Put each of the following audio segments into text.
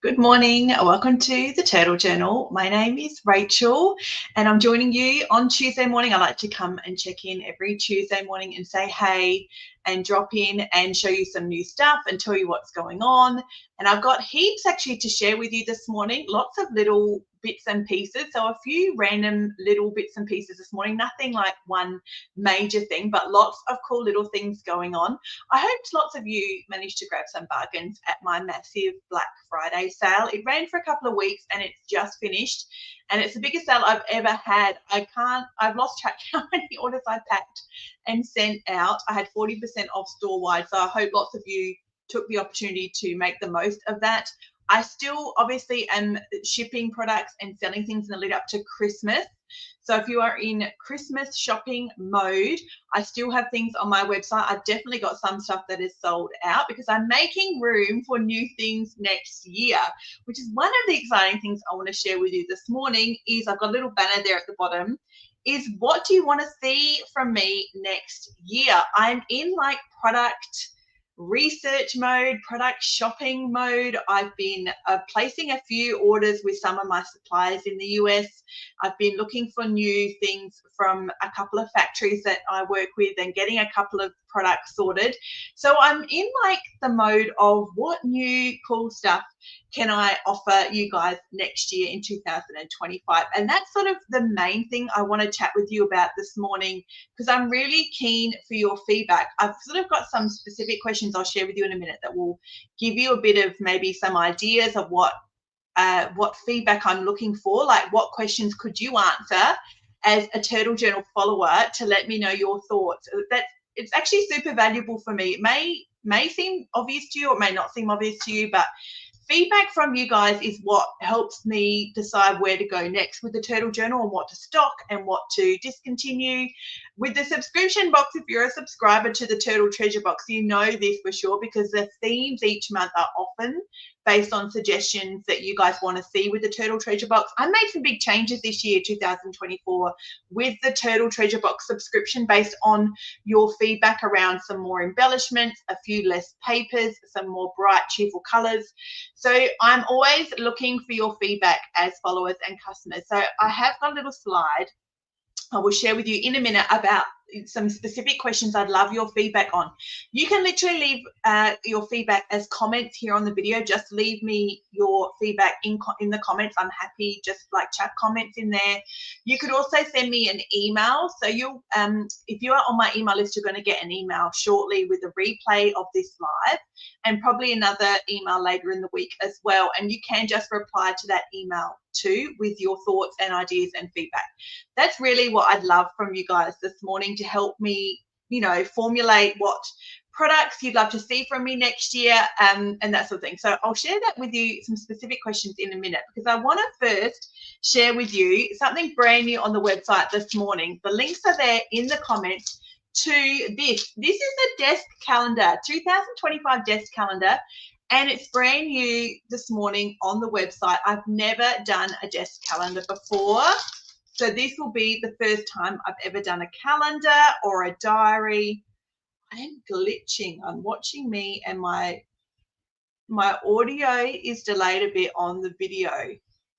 Good morning. Welcome to the Turtle Journal. My name is Rachel and I'm joining you on Tuesday morning. I like to come and check in every Tuesday morning and say hey and drop in and show you some new stuff and tell you what's going on. And I've got heaps actually to share with you this morning, lots of little bits and pieces. So a few random little bits and pieces this morning, nothing like one major thing, but lots of cool little things going on. I hope lots of you managed to grab some bargains at my massive Black Friday sale. It ran for a couple of weeks and it's just finished. And it's the biggest sale I've ever had. I've lost track how many orders I packed and sent out. I had 40% off store-wide. So I hope lots of you took the opportunity to make the most of that. I still obviously am shipping products and selling things in the lead up to Christmas. So if you are in Christmas shopping mode, I still have things on my website. I've definitely got some stuff that is sold out because I'm making room for new things next year, which is one of the exciting things I want to share with you this morning. Is I've got a little banner there at the bottom. Is what do you want to see from me next year? I'm in like product research mode, product shopping mode. I've been placing a few orders with some of my suppliers in the US. I've been looking for new things from a couple of factories that I work with and getting a couple of products sorted. So I'm in like the mode of what new cool stuff can I offer you guys next year in 2025? And that's sort of the main thing I want to chat with you about this morning because I'm really keen for your feedback. I've sort of got some specific questions I'll share with you in a minute that will give you a bit of maybe some ideas of what feedback I'm looking for, like what questions could you answer as a Turtle Journal follower to let me know your thoughts. It's actually super valuable for me. It may seem obvious to you or it may not seem obvious to you, but feedback from you guys is what helps me decide where to go next with the Turtle Journal and what to stock and what to discontinue. With the subscription box, if you're a subscriber to the Turtle Treasure Box, you know this for sure because the themes each month are often based on suggestions that you guys want to see with the Turtle Treasure Box. I made some big changes this year, 2024, with the Turtle Treasure Box subscription based on your feedback around some more embellishments, a few less papers, some more bright, cheerful colors. So I'm always looking for your feedback as followers and customers. So I have got a little slide I will share with you in a minute about some specific questions I'd love your feedback on. You can literally leave your feedback as comments here on the video. Just leave me your feedback in the comments. I'm happy, just like chat comments in there. You could also send me an email. So you'll, if you are on my email list, you're going to get an email shortly with a replay of this live and probably another email later in the week as well. And you can just reply to that email too with your thoughts and ideas and feedback. That's really what I'd love from you guys this morning to help me, you know, formulate what products you'd love to see from me next year and that sort of thing. So I'll share that with you, some specific questions in a minute, because I want to first share with you something brand new on the website this morning. The links are there in the comments to this. This is the desk calendar, 2025 desk calendar. And it's brand new this morning on the website. I've never done a desk calendar before. So this will be the first time I've ever done a calendar or a diary. I am glitching. I'm watching me and my audio is delayed a bit on the video.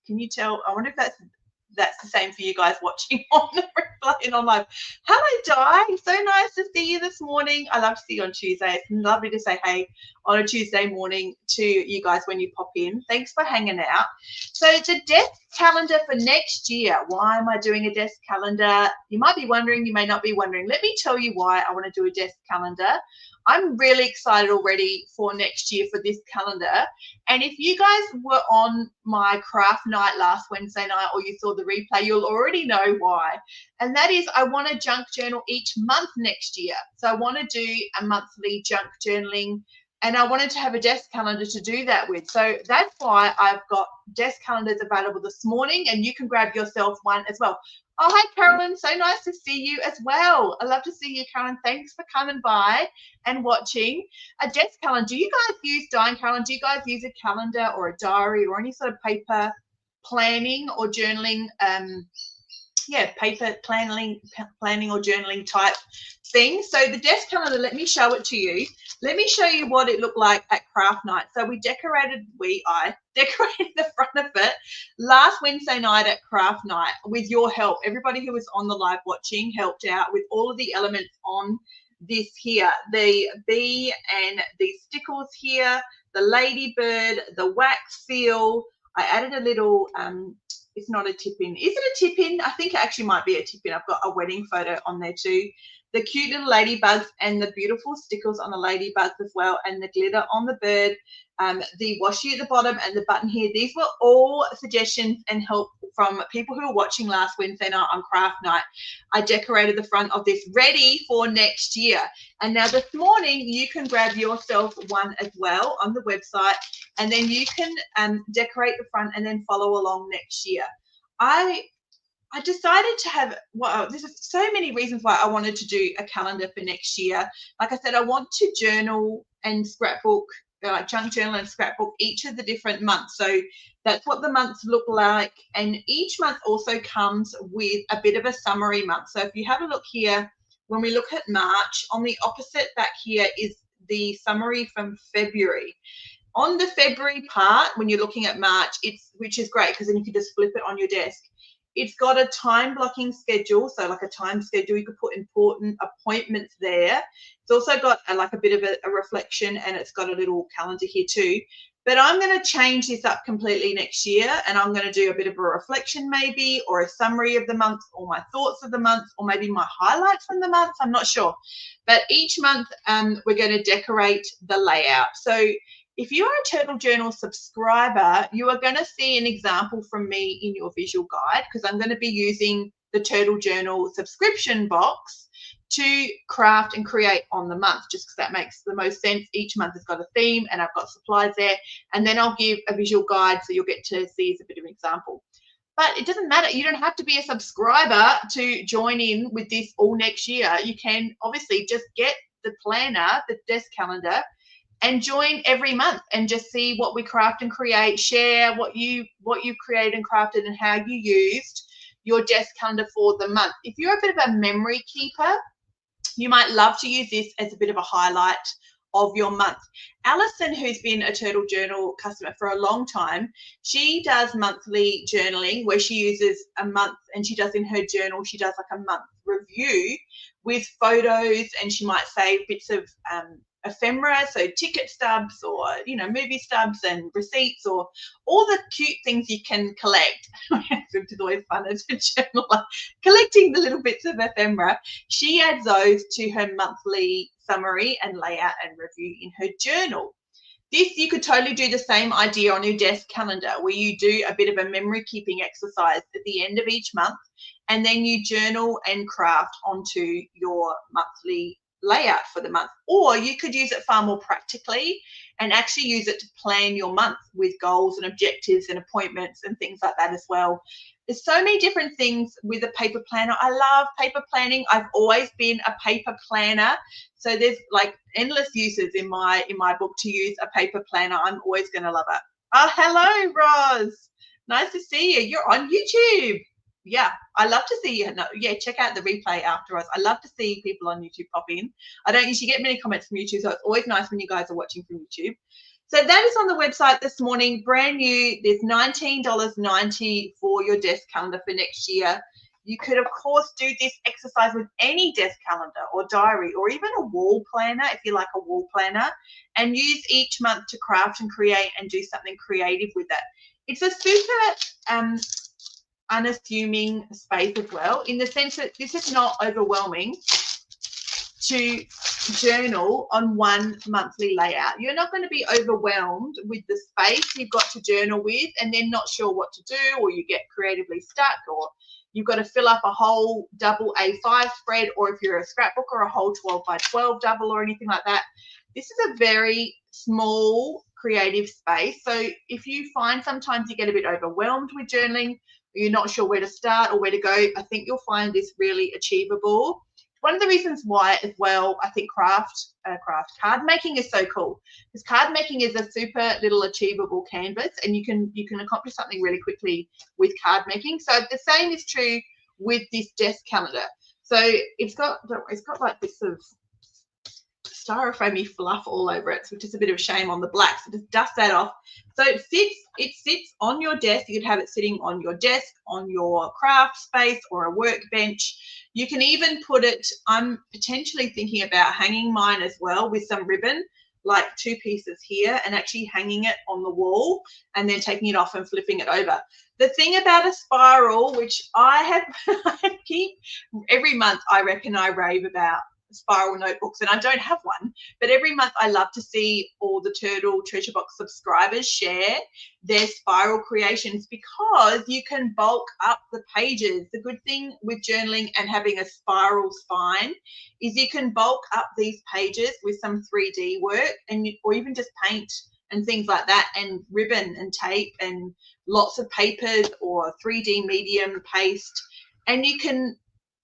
Can you tell? I wonder if that's the same for you guys watching on the replay and on live. Hello, Di. So nice to see you this morning. I love to see you on Tuesday. It's lovely to say hey on a Tuesday morning to you guys when you pop in. Thanks for hanging out. So it's a desk calendar for next year. Why am I doing a desk calendar? You might be wondering, you may not be wondering. Let me tell you why I want to do a desk calendar. I'm really excited already for next year for this calendar. And if you guys were on my craft night last Wednesday night or you saw the replay, you'll already know why. And that is I want to junk journal each month next year. So I want to do a monthly junk journaling and I wanted to have a desk calendar to do that with. So that's why I've got desk calendars available this morning and you can grab yourself one as well. Oh, hi, Carolyn. So nice to see you as well. I love to see you, Carolyn. Thanks for coming by and watching. A desk calendar. Do you guys use, Diane, Carolyn, do you guys use a calendar or a diary or any sort of paper planning or journaling paper planning or journaling type thing. So the desk calendar, let me show it to you. Let me show you what it looked like at craft night. So I decorated the front of it last Wednesday night at craft night with your help. Everybody who was on the live watching helped out with all of the elements on this here, the bee and the stickles here, the ladybird, the wax seal. I added a little it's not a tip-in. Is it a tip-in? I think it actually might be a tip-in. I've got a wedding photo on there too. The cute little ladybugs and the beautiful stickles on the ladybugs as well, and the glitter on the bird, the washi at the bottom and the button here. These were all suggestions and help from people who were watching last Wednesday night on craft night. I decorated the front of this ready for next year. And now this morning you can grab yourself one as well on the website, and then you can decorate the front and then follow along next year. I decided to have, well, there's so many reasons why I wanted to do a calendar for next year. Like I said, I want to journal and scrapbook, like junk journal and scrapbook each of the different months. So that's what the months look like. And each month also comes with a bit of a summary month. So if you have a look here, when we look at March, on the opposite back here is the summary from February. On the February part, when you're looking at March, which is great because then you can just flip it on your desk. It's got a time blocking schedule, so like a time schedule. You could put important appointments there. It's also got like a bit of a reflection, and it's got a little calendar here too. But I'm going to change this up completely next year, and I'm going to do a bit of a reflection maybe, or a summary of the month, or my thoughts of the month, or maybe my highlights from the month. I'm not sure. But each month we're going to decorate the layout. So if you are a Turtle Journal subscriber, you are going to see an example from me in your visual guide, because I'm going to be using the Turtle Journal subscription box to craft and create on the month, just because that makes the most sense. Each month has got a theme and I've got supplies there, and then I'll give a visual guide so you'll get to see as a bit of an example. But it doesn't matter. You don't have to be a subscriber to join in with this all next year. You can obviously just get the planner, the desk calendar, and join every month and just see what we craft and create, share what you created and crafted and how you used your desk calendar for the month. If you're a bit of a memory keeper, you might love to use this as a bit of a highlight of your month. Alison, who's been a Turtle Journal customer for a long time, she does monthly journaling where she uses a month, and she does in her journal, she does like a month review with photos, and she might save bits of ephemera, so ticket stubs or movie stubs and receipts, or all the cute things you can collect, which is always fun as a journaler, collecting the little bits of ephemera. She adds those to her monthly summary and layout and review in her journal. This, you could totally do the same idea on your desk calendar, where you do a bit of a memory keeping exercise at the end of each month, and then you journal and craft onto your monthly layout for the month. Or you could use it far more practically and actually use it to plan your month with goals and objectives and appointments and things like that as well. There's so many different things with a paper planner. I love paper planning. I've always been a paper planner. So there's like endless uses in my book to use a paper planner. I'm always going to love it. Oh, hello, Roz. Nice to see you. You're on YouTube. Yeah, I love to see you. Yeah, check out the replay after us. I love to see people on YouTube pop in. I don't usually get many comments from YouTube, so it's always nice when you guys are watching from YouTube. So that is on the website this morning, brand new. There's $19.90 for your desk calendar for next year. You could, of course, do this exercise with any desk calendar or diary, or even a wall planner if you like a wall planner, and use each month to craft and create and do something creative with it. It's a super unassuming space as well, in the sense that this is not overwhelming to journal on one monthly layout. You're not going to be overwhelmed with the space you've got to journal with and then not sure what to do, or you get creatively stuck, or you've got to fill up a whole double A5 spread, or if you're a scrapbook, or a whole 12 by 12 double or anything like that. This is a very small creative space. So if you find sometimes you get a bit overwhelmed with journaling, or you're not sure where to start or where to go, I think you'll find this really achievable. One of the reasons why as well, I think craft card making is so cool, because card making is a super little achievable canvas, and you can accomplish something really quickly with card making. So the same is true with this desk calendar. So it's got like this sort of styrofoamy fluff all over it, which is a bit of a shame on the black. So just dust that off. So it sits on your desk. You could have it sitting on your desk, on your craft space, or a workbench. You can even put it, I'm potentially thinking about hanging mine as well with some ribbon, like 2 pieces here, and actually hanging it on the wall and then taking it off and flipping it over. The thing about a spiral, which I keep every month, I reckon I rave about spiral notebooks, and I don't have one, but every month I love to see all the Turtle Treasure Box subscribers share their spiral creations, because you can bulk up the pages. The good thing with journaling and having a spiral spine is you can bulk up these pages with some 3D work, and or even just paint and things like that, and ribbon and tape and lots of papers or 3D medium paste, and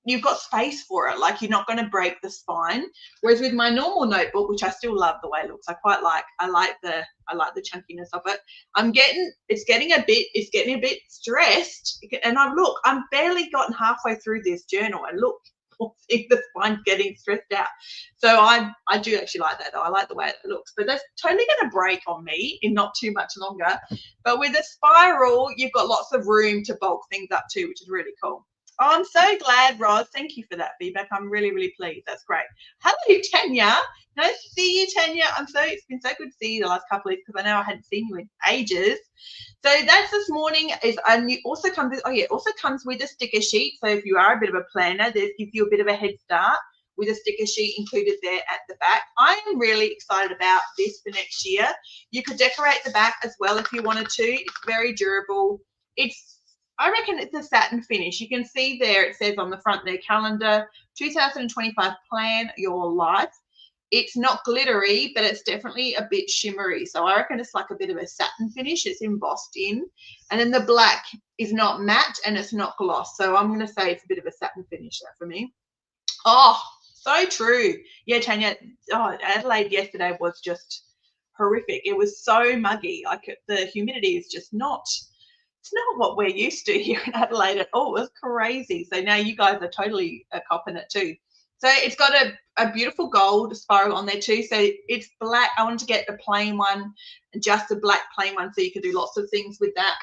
you've got space for it. Like, you're not going to break the spine. Whereas with my normal notebook, which I still love the way it looks, I like the chunkiness of it. It's getting a bit stressed, and I'm barely gotten halfway through this journal, and look, the spine's getting stressed out. So I do actually like that though. I like the way it looks, but that's totally going to break on me in not too much longer. But with a spiral, you've got lots of room to bulk things up too, which is really cool. Oh, I'm so glad, Roz. Thank you for that feedback. I'm really, really pleased. That's great. Hello, Tanya. Nice to see you, Tanya. It's been so good to see you the last couple of weeks, because I know I hadn't seen you in ages. So that's this morning. And it also comes with a sticker sheet. So if you are a bit of a planner, this gives you a bit of a head start with a sticker sheet included there at the back. I am really excited about this for next year. You could decorate the back as well if you wanted to. It's very durable. I reckon it's a satin finish. You can see there, it says on the front there, calendar 2025, plan your life. It's not glittery, but it's definitely a bit shimmery. So I reckon it's like a bit of a satin finish. It's embossed in. And then the black is not matte and it's not gloss. So I'm going to say it's a bit of a satin finish there for me. Oh, so true. Yeah, Tanya, Adelaide yesterday was just horrific. It was so muggy. Like, the humidity is just it's not what we're used to here in Adelaide at all. It was crazy. So now you guys are totally copping it too. So it's got a beautiful gold spiral on there too. So it's black. I wanted to get a plain one, just a black plain one, so you could do lots of things with that.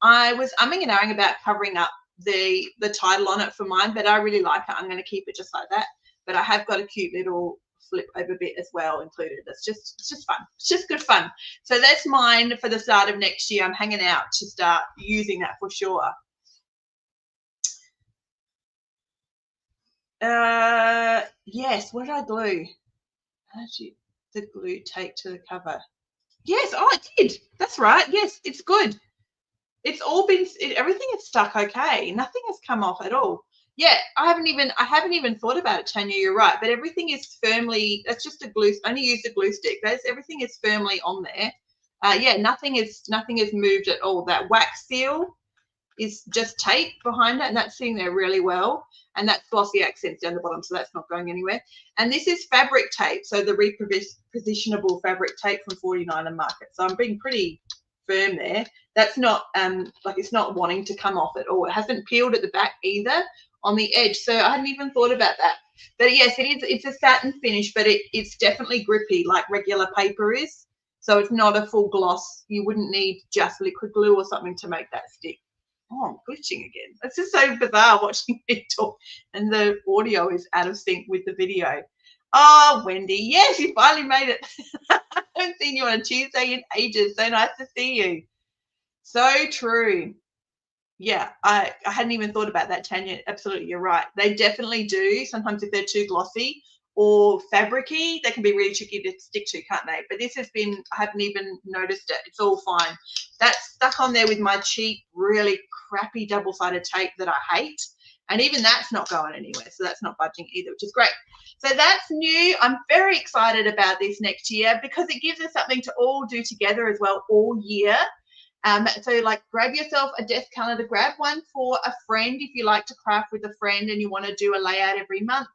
I was umming and ahhing about covering up the title on it for mine, but I really like it. I'm going to keep it just like that. But I have got a cute little flip over bit as well included. It's just fun. It's just good fun. So that's mine for the start of next year. I'm hanging out to start using that for sure. Yes, what did I glue? How did the glue take to the cover? Yes, oh, it did. That's right. Yes, it's good. It's all been, everything is stuck okay. Nothing has come off at all. Yeah, I haven't even thought about it, Tanya. You're right, but everything is firmly. That's just a glue. Only use the glue stick. Everything is firmly on there. Yeah, nothing is moved at all. That wax seal is just tape behind it, and that's sitting there really well. And that's glossy accents down the bottom, so that's not going anywhere. And this is fabric tape, so the repositionable fabric tape from 49 Market. So I'm being pretty firm there. That's not like, it's not wanting to come off at all. It hasn't peeled at the back either on the edge, so I hadn't even thought about that. But yes, it is. It's a satin finish, but it's definitely grippy like regular paper is. So it's not a full gloss. You wouldn't need just liquid glue or something to make that stick. Oh, I'm glitching again. It's just so bizarre watching me talk, and the audio is out of sync with the video. Oh, Wendy, yes, you finally made it. I haven't seen you on a Tuesday in ages. So nice to see you. So true. Yeah, I hadn't even thought about that, Tanya. Absolutely, you're right. They definitely do. Sometimes if they're too glossy or fabricy, they can be really tricky to stick to, can't they? But this has been, I haven't even noticed it. It's all fine. That's stuck on there with my cheap, really crappy double-sided tape that I hate. And even that's not going anywhere. So that's not budging either, which is great. So that's new. I'm very excited about this next year because it gives us something to all do together as well all year. So like, grab yourself a desk calendar, grab one for a friend if you like to craft with a friend and you want to do a layout every month,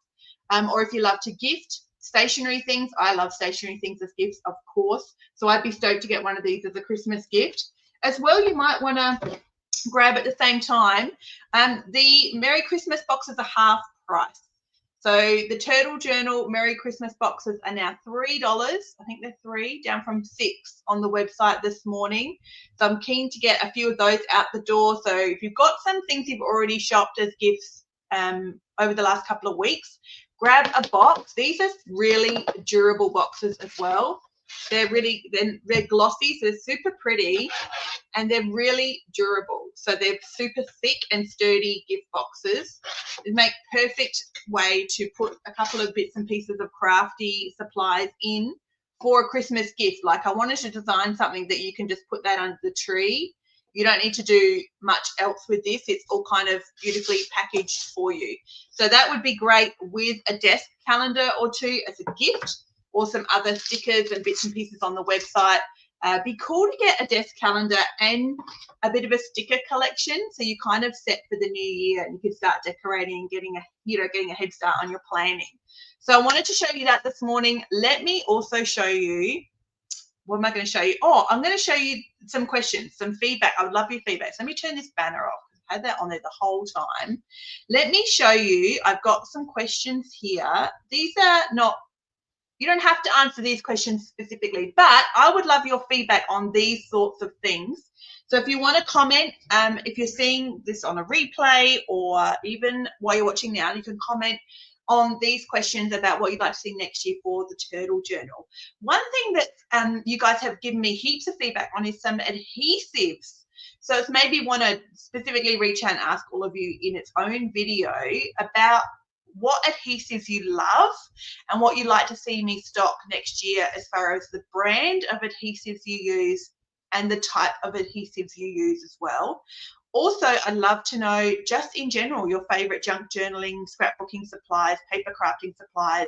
or if you love to gift stationery things. I love stationery things as gifts, of course, so I'd be stoked to get one of these as a Christmas gift as well. You might want to grab at the same time. The Merry Christmas boxes are half price. So the Turtle Journal Merry Christmas boxes are now $3. I think they're $3, down from $6 on the website this morning. So I'm keen to get a few of those out the door. So if you've got some things you've already shopped as gifts over the last couple of weeks, grab a box. These are really durable boxes as well. They're glossy, so they're super pretty, and they're really durable. So they're super thick and sturdy gift boxes. They make perfect way to put a couple of bits and pieces of crafty supplies in for a Christmas gift. Like I wanted to design something that you can just put that under the tree. You don't need to do much else with this. It's all kind of beautifully packaged for you. So that would be great with a desk calendar or two as a gift, or some other stickers and bits and pieces on the website. Be cool to get a desk calendar and a bit of a sticker collection, so you kind of set for the new year and you can start decorating and getting a head start on your planning. So I wanted to show you that this morning. Let me also show you, what am I going to show you? Oh, I'm going to show you some questions, some feedback. I would love your feedback. So let me turn this banner off. I've had that on there the whole time. Let me show you. I've got some questions here. These are not, you don't have to answer these questions specifically, but I would love your feedback on these sorts of things. So if you want to comment, if you're seeing this on a replay or even while you're watching now, you can comment on these questions about what you'd like to see next year for the Turtle Journal. One thing that you guys have given me heaps of feedback on is some adhesives. So it's maybe want to specifically reach out and ask all of you in its own video about what adhesives you love and what you'd like to see me stock next year as far as the brand of adhesives you use and the type of adhesives you use as well. Also, I'd love to know, just in general, your favorite junk journaling, scrapbooking supplies, paper crafting supplies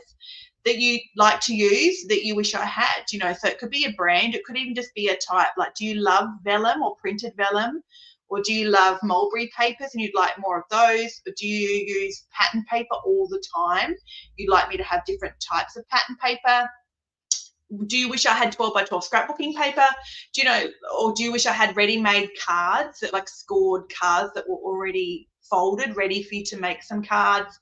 that you like to use that you wish I had, you know. So it could be a brand, it could even just be a type. Like, do you love vellum or printed vellum? Or do you love mulberry papers and you'd like more of those? Or do you use pattern paper all the time? You'd like me to have different types of pattern paper? Do you wish I had 12 by 12 scrapbooking paper? Do you know, or do you wish I had ready-made cards, that like scored cards that were already folded, ready for you to make some cards?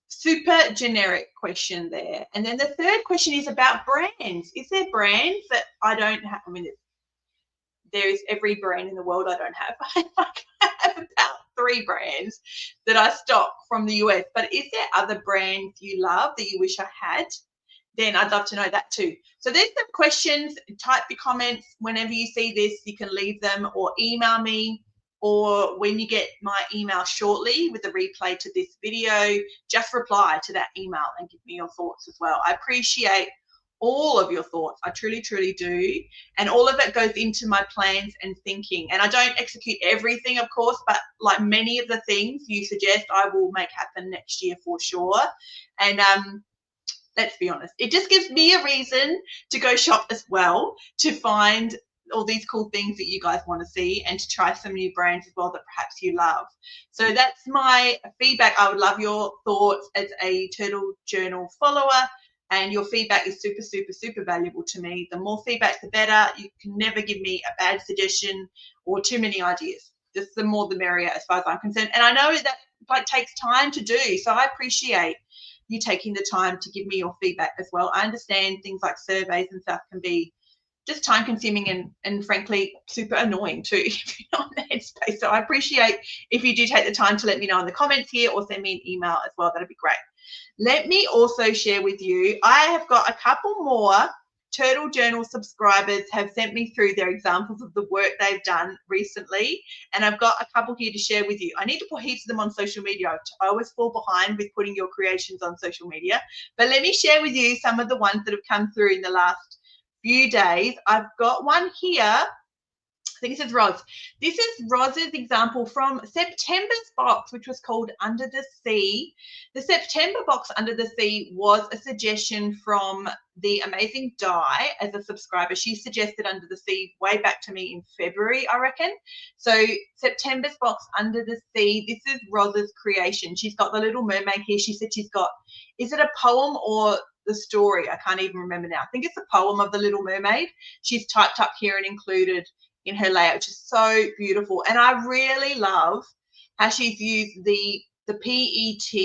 Super generic question there. And then the third question is about brands. Is there brands that I don't have? I mean, there is every brand in the world I don't have. I have about 3 brands that I stock from the US. But is there other brands you love that you wish I had? Then I'd love to know that too. So there's some questions. Type your comments whenever you see this. You can leave them or email me, or when you get my email shortly with the replay to this video, just reply to that email and give me your thoughts as well. I appreciate all of your thoughts. I truly, truly do. And all of it goes into my plans and thinking. And I don't execute everything, of course, but like many of the things you suggest, I will make happen next year for sure. And let's be honest, it just gives me a reason to go shop as well, to find all these cool things that you guys want to see and to try some new brands as well that perhaps you love. So that's my feedback. I would love your thoughts as a Turtle Journal follower. And your feedback is super, super, super valuable to me. The more feedback, the better. You can never give me a bad suggestion or too many ideas. Just the more the merrier as far as I'm concerned. And I know that like takes time to do. So I appreciate you taking the time to give me your feedback as well. I understand things like surveys and stuff can be just time consuming and frankly super annoying too if you're not in the headspace. So I appreciate if you do take the time to let me know in the comments here or send me an email as well. That'd be great. Let me also share with you, I have got a couple more Turtle Journal subscribers have sent me through their examples of the work they've done recently, and I've got a couple here to share with you. I need to put heaps of them on social media. I always fall behind with putting your creations on social media, but let me share with you some of the ones that have come through in the last few days. I've got one here. I think this is Roz. This is Roz's example from September's box, which was called Under the Sea. The September box Under the Sea was a suggestion from the amazing Di as a subscriber. She suggested Under the Sea way back to me in February, I reckon. So September's box Under the Sea, this is Roz's creation. She's got the Little Mermaid here. She said she's got, is it a poem or the story? I can't even remember now. I think it's a poem of the Little Mermaid. She's typed up here and included in her layout, which is so beautiful. And I really love how she's used the PET,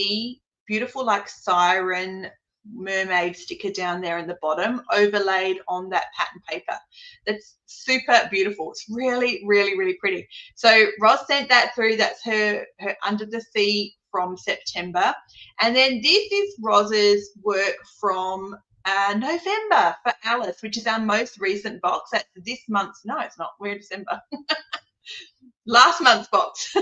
beautiful like siren mermaid sticker down there in the bottom, overlaid on that pattern paper. That's super beautiful. It's really, really, really pretty. So Roz sent that through. That's her Under the Sea from September. And then this is Roz's work from November for Alice, which is our most recent box. That's this month's. No, it's not. We're in December. Last month's box.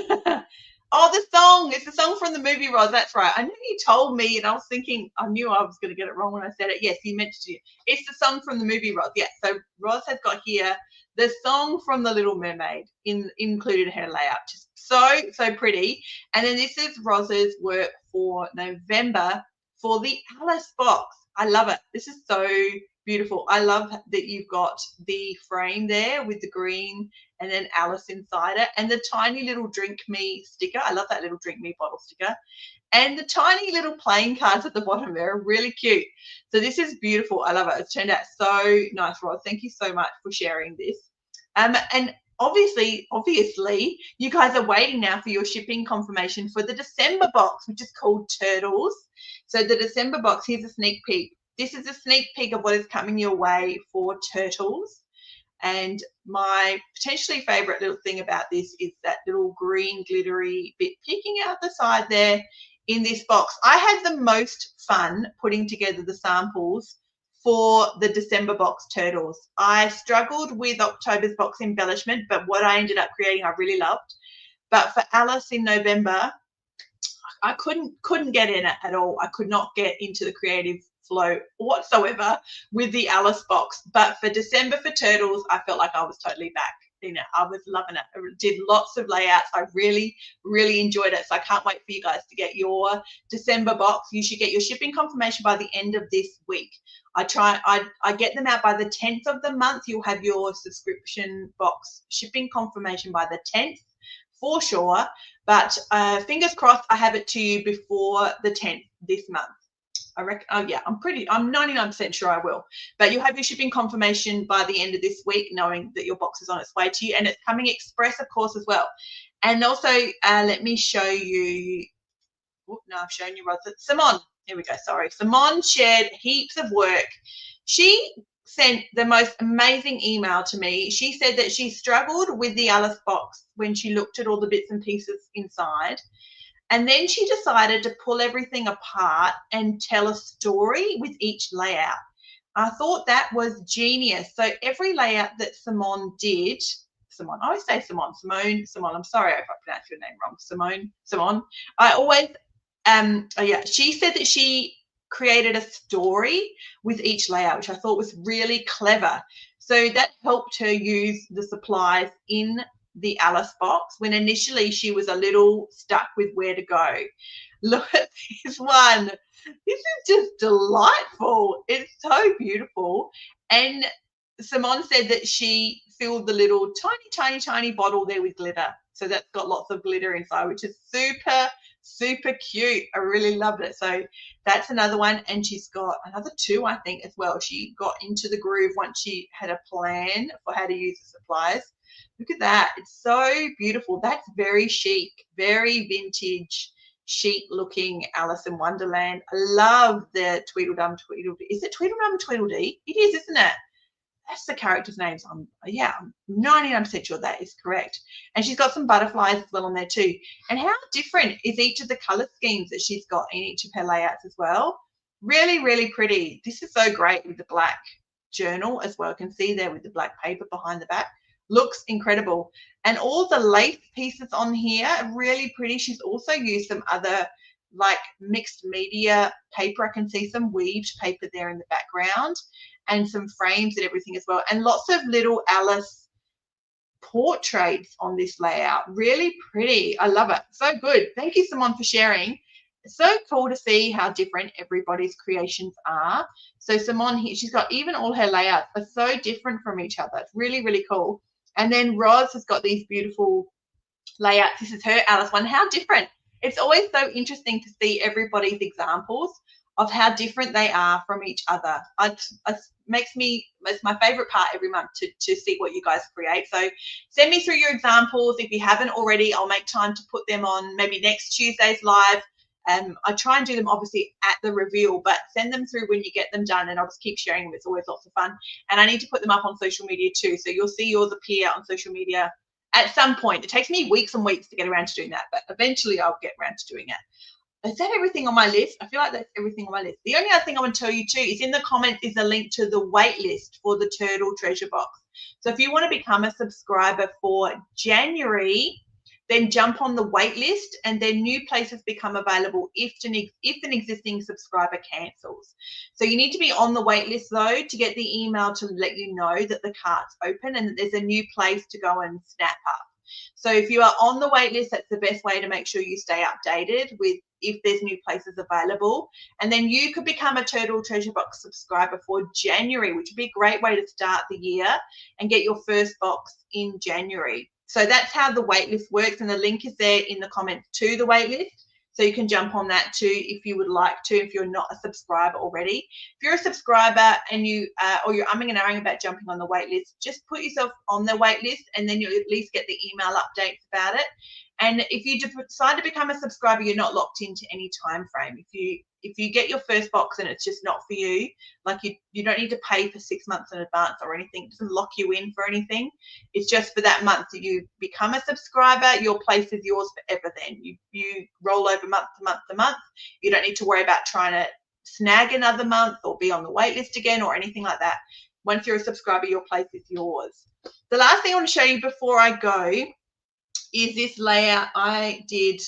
Oh, the song. It's the song from the movie, Roz. That's right. I knew you told me, and I was thinking, I knew I was going to get it wrong when I said it. Yes, you mentioned it. It's the song from the movie, Roz. Yeah, so Roz has got here the song from The Little Mermaid included in her layout. Just so pretty. And then this is Roz's work for November for the Alice box. I love it. This is so beautiful. I love that you've got the frame there with the green and then Alice inside it, and the tiny little Drink Me sticker. I love that little Drink Me bottle sticker. And the tiny little playing cards at the bottom there are really cute. So this is beautiful. I love it. It's turned out so nice, Roz. Thank you so much for sharing this. And obviously, you guys are waiting now for your shipping confirmation for the December box, which is called Turtles. So the December box, here's a sneak peek. This is a sneak peek of what is coming your way for Turtles. And my potentially favorite little thing about this is that little green glittery bit peeking out the side there in this box. I had the most fun putting together the samples for the December box Turtles. I struggled with October's box embellishment, but what I ended up creating I really loved. But for Alice in November, I couldn't get in it at all. I could not get into the creative flow whatsoever with the Alice box. But for December for Turtles, I felt like I was totally back. You know, I was loving it. I did lots of layouts. I really, really enjoyed it. So I can't wait for you guys to get your December box. You should get your shipping confirmation by the end of this week. I get them out by the 10th of the month. You'll have your subscription box shipping confirmation by the 10th for sure. But fingers crossed, I have it to you before the 10th this month. I reckon, oh yeah, I'm 99% sure I will. But you'll have your shipping confirmation by the end of this week, knowing that your box is on its way to you, and it's coming express, of course, as well. And also, let me show you. Oh, no, I've shown you, Simone. Here we go. Sorry, Simone shared heaps of work. She sent the most amazing email to me. She said that she struggled with the Alice box when she looked at all the bits and pieces inside. And then she decided to pull everything apart and tell a story with each layout. I thought that was genius. So every layout that Simone did, Simone, I always say Simone, I'm sorry if I pronounced your name wrong, Simone. I always, she said that she created a story with each layout, which I thought was really clever. So that helped her use the supplies in the Alice box when initially she was a little stuck with where to go. Look at this one. This is just delightful. It's so beautiful. And Simone said that she filled the little tiny bottle there with glitter. So that's got lots of glitter inside, which is super cute. I really loved it. So that's another one. And she's got another two, I think, as well. She got into the groove once she had a plan for how to use the supplies. Look at that. It's so beautiful. That's very chic, very vintage, chic looking Alice in Wonderland. I love the Tweedledum Tweedledee. Is it Tweedledum Tweedledee? It is, isn't it? That's the character's names. I'm 99% sure that is correct. And she's got some butterflies as well on there too. And how different is each of the color schemes that she's got in each of her layouts as well? Really, really pretty. This is so great with the black journal as well. You can see there with the black paper behind the back. Looks incredible. And all the lace pieces on here are really pretty. She's also used some other like mixed media paper. I can see some weaved paper there in the background and some frames and everything as well. And lots of little Alice portraits on this layout. Really pretty. I love it. So good. Thank you, Simone, for sharing. It's so cool to see how different everybody's creations are. So Simone here, she's got even all her layouts are so different from each other. It's really, really cool. And then Roz has got these beautiful layouts. This is her Alice one. How different. It's always so interesting to see everybody's examples of how different they are from each other. It's my favorite part every month to see what you guys create. So send me through your examples. If you haven't already, I'll make time to put them on maybe next Tuesday's live. I try and do them obviously at the reveal, but send them through when you get them done, and I'll just keep sharing them. It's always lots of fun. And I need to put them up on social media too. So you'll see yours appear on social media at some point. It takes me weeks and weeks to get around to doing that, but eventually I'll get around to doing it. Is that everything on my list? I feel like that's everything on my list. The only other thing I want to tell you too is in the comments is a link to the wait list for the Turtle Treasure Box. So if you want to become a subscriber for January, then jump on the wait list, and then new places become available if an existing subscriber cancels. So you need to be on the wait list though to get the email to let you know that the cart's open and that there's a new place to go and snap up. So if you are on the wait list, that's the best way to make sure you stay updated with if there's new places available. And then you could become a Turtle Treasure Box subscriber for January, which would be a great way to start the year and get your first box in January. So that's how the waitlist works, and the link is there in the comments to the waitlist. So you can jump on that too if you would like to, if you're not a subscriber already. If you're a subscriber and you're umming and ahhing about jumping on the waitlist, just put yourself on the waitlist, and then you'll at least get the email updates about it. And if you decide to become a subscriber, you're not locked into any time frame. If you get your first box and it's just not for you, like you don't need to pay for 6 months in advance or anything. It doesn't lock you in for anything. It's just for that month that you become a subscriber. Your place is yours forever then. You roll over month to month to month. You don't need to worry about trying to snag another month or be on the wait list again or anything like that. Once you're a subscriber, your place is yours. The last thing I want to show you before I go is this layout I did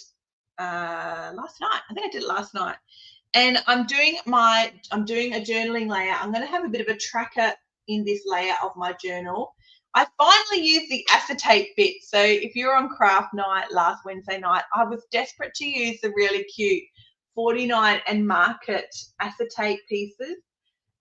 last night. I think I did it last night. And I'm doing a journaling layout. I'm going to have a bit of a tracker in this layout of my journal. I finally used the acetate bit. So if you're on craft night last Wednesday night, I was desperate to use the really cute 49 and Market acetate pieces.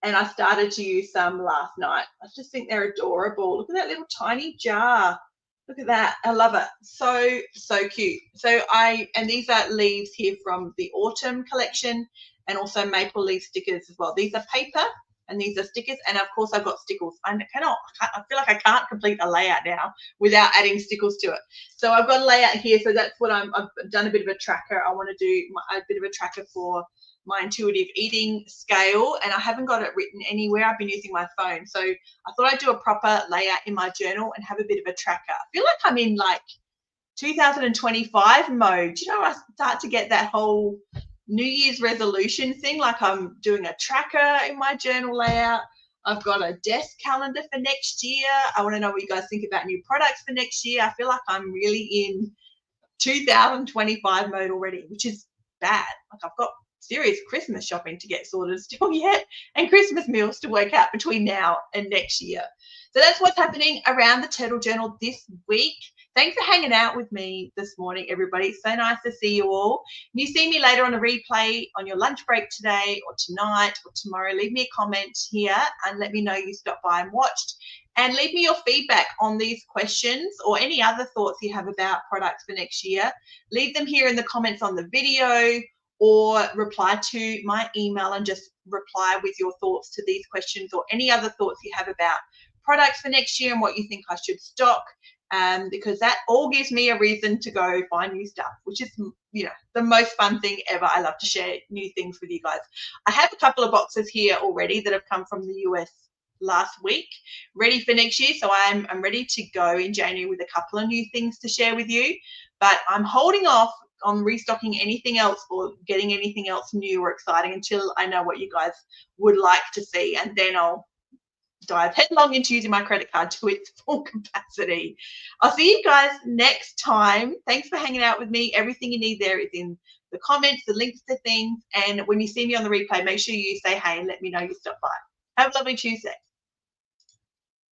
And I started to use some last night. I just think they're adorable. Look at that little tiny jar. Look at that. I love it. So cute. And these are leaves here from the autumn collection, and also maple leaf stickers as well. These are paper and these are stickers. And of course I've got stickles. I feel like I can't complete a layout now without adding stickles to it. So I've got a layout here. So that's what I've done a bit of a tracker. I want to do a bit of a tracker for my intuitive eating scale, and I haven't got it written anywhere. I've been using my phone. So I thought I'd do a proper layout in my journal and have a bit of a tracker. I feel like I'm in like 2025 mode. You know, I start to get that whole New Year's resolution thing, like I'm doing a tracker in my journal layout. I've got a desk calendar for next year. I want to know what you guys think about new products for next year. I feel like I'm really in 2025 mode already, which is bad. Like I've got serious Christmas shopping to get sorted still yet, and Christmas meals to work out between now and next year. So that's what's happening around the Turtle Journal this week. Thanks for hanging out with me this morning, everybody. It's so nice to see you all. If you see me later on a replay on your lunch break today or tonight or tomorrow, leave me a comment here and let me know you stopped by and watched. And leave me your feedback on these questions or any other thoughts you have about products for next year. Leave them here in the comments on the video, or reply to my email and just reply with your thoughts to these questions or any other thoughts you have about products for next year and what you think I should stock, because that all gives me a reason to go find new stuff, which is, you know, the most fun thing ever. I love to share new things with you guys. I have a couple of boxes here already that have come from the US last week, ready for next year. So I'm ready to go in January with a couple of new things to share with you, but I'm holding off on restocking anything else or getting anything else new or exciting until I know what you guys would like to see, and then I'll dive headlong into using my credit card to its full capacity. I'll see you guys next time. Thanks for hanging out with me. Everything you need there is in the comments, the links to things, and when you see me on the replay, make sure you say hey and let me know you stopped by. Have a lovely Tuesday.